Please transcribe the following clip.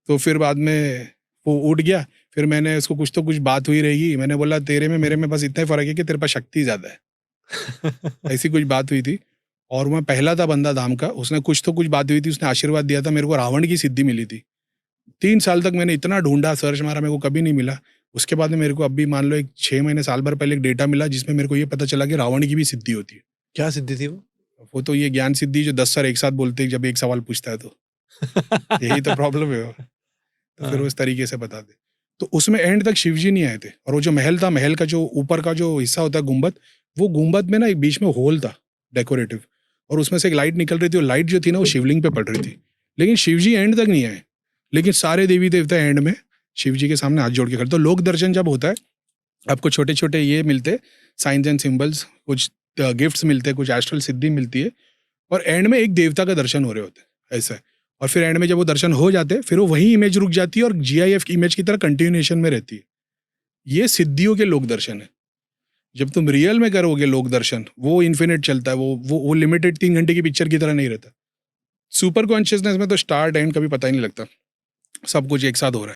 तो फिर बाद में वो उठ गया, फिर मैंने उसको कुछ तो कुछ बात हुई रहेगी, मैंने बोला तेरे में मेरे में बस इतना ही फ़र्क है कि तेरे पास शक्ति ज़्यादा है। ऐसी कुछ बात हुई थी और मैं पहला था बंदा धाम का, उसने कुछ तो कुछ बात हुई थी, उसने आशीर्वाद दिया था, मेरे को रावण की सिद्धि मिली थी। 3 साल तक मैंने इतना ढूँढा, सर्च मारा, मेरे को कभी नहीं मिला। उसके बाद में मेरे को अभी मान लो एक 6 महीने, साल भर पहले एक डेटा मिला जिसमें मेरे को ये पता चला कि रावण की भी सिद्धि होती है। क्या सिद्धि थी वो? वो तो ये ज्ञान सिद्धि जो 10 सर एक साथ बोलते हैं जब एक सवाल पूछता है तो। यही तो प्रॉब्लम है। तो फिर वो हाँ। इस तरीके से बता दे। तो उसमें एंड तक शिवजी नहीं आए थे और वो जो महल था, महल का जो ऊपर का जो हिस्सा होता है गुंबद, वो गुंबद में ना एक बीच में होल था डेकोरेटिव और उसमें से एक लाइट निकल रही थी और लाइट जो थी ना वो शिवलिंग पे पड़ रही थी। लेकिन शिवजी एंड तक नहीं आए। लेकिन सारे देवी देवता एंड में शिवजी के सामने हाथ जोड़ के खड़े। तो लोक दर्शन जब होता है, आपको छोटे-छोटे ये मिलते साइन्स एंड सिंबल्स, कुछ गिफ्ट्स मिलते हैं, कुछ एस्ट्रल सिद्धि मिलती है और एंड में एक देवता का दर्शन हो रहे होते हैं, ऐसा है। और फिर एंड में जब वो दर्शन हो जाते हैं, फिर वो वही इमेज रुक जाती है और जीआईएफ की इमेज की तरह कंटिन्यूएशन में रहती है। ये सिद्धियों के लोक दर्शन है। जब तुम रियल में करोगे लोक दर्शन, वो इन्फिनिट चलता है, वो लिमिटेड 3 घंटे की पिक्चर की तरह नहीं रहता। सुपर कॉन्शियसनेस में तो स्टार्ट एंड कभी पता ही नहीं लगता। सब कुछ एक साथ हो रहा है।